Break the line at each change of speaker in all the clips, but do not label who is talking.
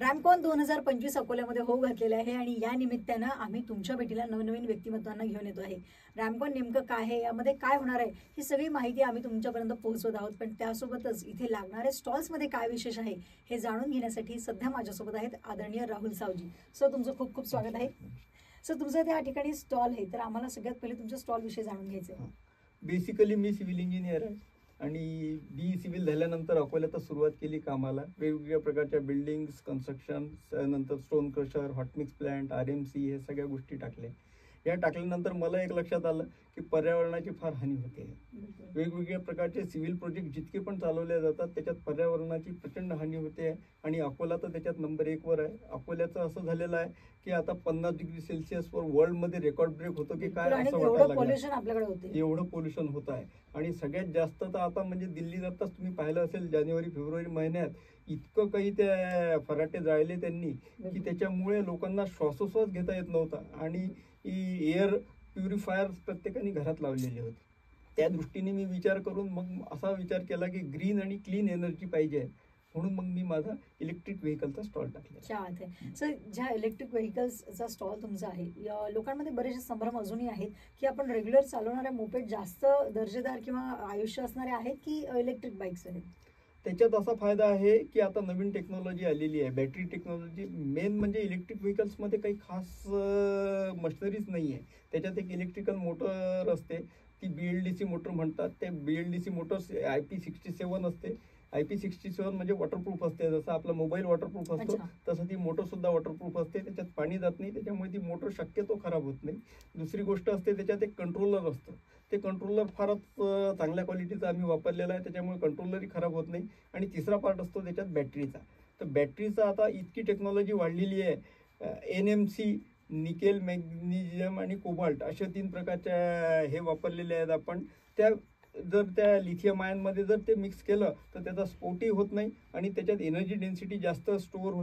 रॅमकॉन 2025 अकोल्यामध्ये होऊ घातलेले आहे आणि या निमित्तानं आम्ही तुमच्या भेटीला नवनवीन व्यक्तिमत्वांना घेऊन येतो आहे. रॅमकॉन नेमकं काय आहे, यामध्ये काय होणार आहे, ही सगळी माहिती आम्ही तुमच्यापर्यंत पोहोचवत आहोत. पण त्यासोबतच इथे लागणारे स्टॉल्समध्ये काय विशेष आहे हे जाणून घेण्यासाठी सध्या माझ्यासोबत आहेत आदरणीय राहुल सावजी. सर, तुमचं खूप खूप स्वागत आहे. सर, तुमचं त्या ठिकाणी स्टॉल आहे, तर आम्हाला सगळ्यात पहिले तुमच्या स्टॉल विषयी जाणून घ्यायचं आहे.
बेसिकली मी सिव्हिल इंजिनियर आहे आणि बी सिव्हिल झाल्यानंतर अकोल्यात सुरुवात केली कामाला. वेगवेगळ्या प्रकारच्या बिल्डिंग्स, कन्स्ट्रक्शन, नंतर stone crusher, hot mix plant, RMC हे सगळ्या गोष्टी टाकल्या. या टाकल्यानंतर मला एक लक्षात आलं की पर्यावरणाची फार हानी होते. वेगवेगळ्या प्रकारचे सिव्हिल प्रोजेक्ट जितके पण चालवले जातात त्याच्यात पर्यावरणाची प्रचंड हानी होते आणि अकोला तर त्याच्यात नंबर 1 वर आहे. अकोल्याचं असं झालेलं आहे की आता 50 डिग्री सेल्सिअसवर वर्ल्डमध्ये रेकॉर्ड ब्रेक होतो की काय, असं वाटायला लागलं. एवढं पोल्युशन होत आहे. आणि सगळ्यात जास्त तर आता म्हणजे दिल्लीत आताच तुम्ही पाहिलं असेल जानेवारी-फेब्रुवारी महिन्यात इतकं काही त्या फराटे जाळले त्यांनी की त्याच्यामुळे लोकांना श्वासोश्वास घेता येत नव्हता आणि एअर प्युरिफायर प्रत्येकाने घरात लावलेले होते. त्या दृष्टीने मी विचार करून मग असा विचार केला की ग्रीन आणि क्लीन एनर्जी पाहिजे, म्हणून मग मी माझा इलेक्ट्रिक व्हेकलचा स्टॉल टाकला.
सर, ज्या इलेक्ट्रिक व्हेकल्सचा स्टॉल तुमचा आहे, लोकांमध्ये बरेचसे संभ्रम अजूनही आहेत की आपण रेग्युलर चालवणाऱ्या मोपेड जास्त दर्जेदार किंवा आयुष्य असणारे आहेत की इलेक्ट्रिक बाईक्स आहेत.
त्याच्यात असा फायदा आहे की आता नवीन टेक्नॉलॉजी आलेली आहे, बॅटरी टेक्नॉलॉजी. मेन म्हणजे इलेक्ट्रिक व्हेकल्समध्ये काही खास मशिनरीज नाही आहे. त्याच्यात एक इलेक्ट्रिकल मोटर असते, ती BLDC मोटर म्हणतात. ते BLDC मोटर IP67 असते. IP67 म्हणजे वॉटरप्रूफ असते. जसं आपला मोबाईल वॉटरप्रूफ असतो तसं ती मोटर सुद्धा वॉटरप्रूफ असते. त्याच्यात पाणी जात नाही, त्याच्यामुळे ती मोटर शक्यतो खराब होत नाही. दुसरी गोष्ट असते, त्याच्यात एक कंट्रोलर असतं. ते कंट्रोलर फारच चांगल्या क्वालिटीचं आम्ही वापरलेलं आहे, त्याच्यामुळे कंट्रोलरही खराब होत नाही. आणि तिसरा पार्ट असतो त्याच्यात बॅटरीचा. तर बॅटरीचा आता इतकी टेक्नॉलॉजी वाढलेली आहे. NMC, निकेल, मॅग्नेशियम आणि कोबाल्ट अशा 3 प्रकारच्या हे वापरलेले आहेत आपण. जर त्या लिथियम आयनमध्ये जर ते मिक्स केलं तर त्याचा स्फोटही होत नाही आणि त्याच्यात एनर्जी डेन्सिटी जास्त स्टोअर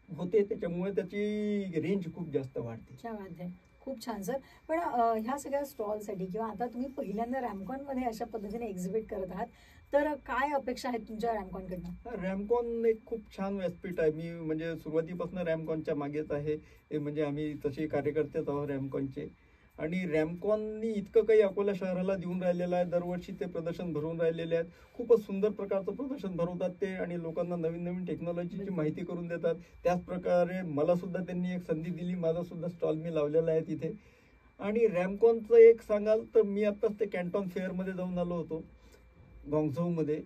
होते, त्याच्यामुळे त्याची रेंज खूप जास्त वाढते.
खूप छान सर. पण ह्या सगळ्या स्टॉलसाठी किंवा आता तुम्ही पहिल्यांदा रॅमकॉनमध्ये अशा पद्धतीने एक्झिबिट करत आहात, तर काय अपेक्षा आहेत तुमच्या रॅमकॉनकडनं?
रॅमकॉन एक खूप छान व्यासपीठ आहे. मी म्हणजे सुरुवातीपासून रॅमकॉनच्या मागेच आहे. म्हणजे आम्ही तसे कार्यकर्तेच आहोत रॅमकॉनचे. आणि रॅमकॉननी इतकं काही अकोला शहराला देऊन राहिलेलं आहे. दरवर्षी ते प्रदर्शन भरवून राहिलेले आहेत. खूपच सुंदर प्रकारचं प्रदर्शन भरवतात ते आणि लोकांना नवीन नवीन टेक्नॉलॉजीची माहिती करून देतात. त्याच प्रकारे मला सुद्धा त्यांनी एक संधी दिली. माझा सुद्धा स्टॉल मी लावलेला आहे तिथे. आणि रॅमकॉनचं एक सांगाल तर मी आत्ताच ते कॅन्टॉन फेअरमध्ये जाऊन आलो होतो गॉंगझोमध्ये.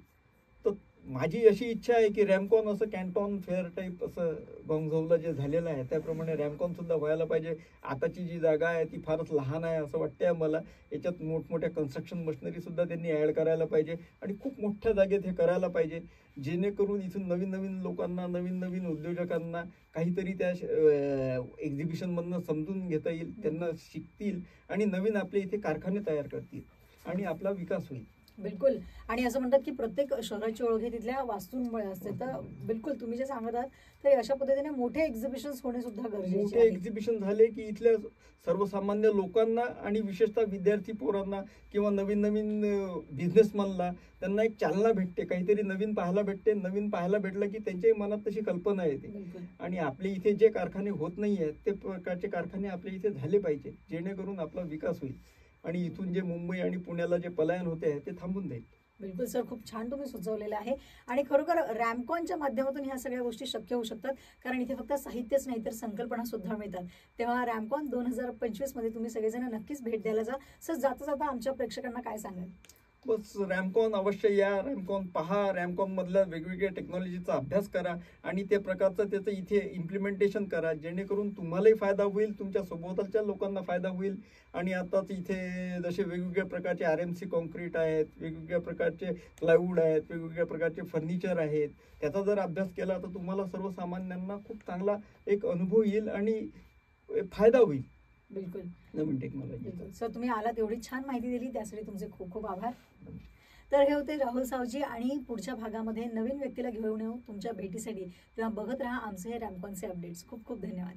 तर माझी अशी इच्छा आहे की रॅमकॉन असं कॅन्टॉन फेअर टाईप असं गॉंगझोला जे झालेलं आहे त्याप्रमाणे रॅमकॉन सुद्धा व्हायला पाहिजे. आताची जी जागा आहे ती फारच लहान आहे असं वाटतंय मला. याच्यात मोठमोठ्या कन्स्ट्रक्शन मशिनरी सुद्धा त्यांनी ॲड करायला पाहिजे आणि खूप मोठ्या जागेत हे करायला पाहिजे, जेणेकरून इथून नवीन नवीन लोकांना, नवीन नवीन उद्योजकांना काहीतरी त्या एक्झिबिशनमधनं समजून घेता येईल, त्यांना शिकतील आणि नवीन आपले इथे कारखाने तयार करतील आणि आपला विकास होईल.
बिलकुल. आणि असं म्हणतात की प्रत्येक शहराची ओळख ही तिथल्या वास्तूंमुळे असते. तर बिलकुल तुम्ही जे सांगत आहात तर अशा पद्धतीने मोठे एक्झिबिशन होणे सुद्धा गरजेचे आहे.
मोठे एक्झिबिशन झाले की इथल्या सर्वसामान्य लोकांना आणि विशेषतः विद्यार्थी पोरांना किंवा नवीन नवीन बिझनेसमॅनला त्यांना एक चालना भेटते, काहीतरी नवीन पाहायला भेटते. नवीन पाहायला भेटलं की त्यांच्याही मनात तशी कल्पना येते. आणि आपले इथे जे कारखाने होत नाही आहेत ते प्रकारचे कारखाने आपल्या इथे झाले पाहिजे, जेणेकरून आपला विकास होईल आणि इथून जे मुंबई आणि पुण्याला जे पलायन होते आहे ते थांबून जाईल.
बिलकुल सर, खूप छान तुम्ही सुचवलेलं आहे. आणि खरोखर रॅमकॉनच्या माध्यमातून ह्या सगळ्या गोष्टी शक्य होऊ शकतात, कारण इथे फक्त साहित्यच नाही तर संकल्पना सुद्धा मिळतात. तेव्हा रॅमकॉन 2025 मध्ये तुम्ही सगळेजण नक्कीच भेट द्यायला जा. सर, जाता जाता आमच्या प्रेक्षकांना काय सांगाल?
बस रॅमकॉन अवश्य या, रॅमकॉन पहा, रॅमकॉन मधल्या वेगवेगळ्या टेक्नॉलॉजीचा अभ्यास करा आणि ते प्रकारचं त्याचं इथे इम्प्लिमेंटेशन करा, जेणेकरून तुम्हालाही फायदा होईल, तुमच्या सोबतच्या लोकांना फायदा होईल. आणि आताच इथे जसे वेगवेगळ्या प्रकारचे RMC कॉन्क्रीट आहेत, वेगवेगळ्या प्रकारचे प्लायवूड आहेत, वेगवेगळ्या प्रकारचे फर्निचर आहेत, त्याचा जर अभ्यास केला तर तुम्हाला सर्वसामान्यांना खूप चांगला एक अनुभव येईल आणि फायदा होईल.
बिलकुल
नवीन टेक्नॉलॉजी.
सर, तुम्ही आलात, एवढी छान माहिती दिली त्यासाठी तुमचे खूप खूप आभार. तर हे होते राहुल सावजी आणि पुढच्या भागामध्ये नवीन व्यक्तीला घेऊन येऊ तुमच्या भेटीसाठी. तेव्हा बघत राहा आमचे हे रॅमकॉनचे अपडेट्स. खूप खूप धन्यवाद.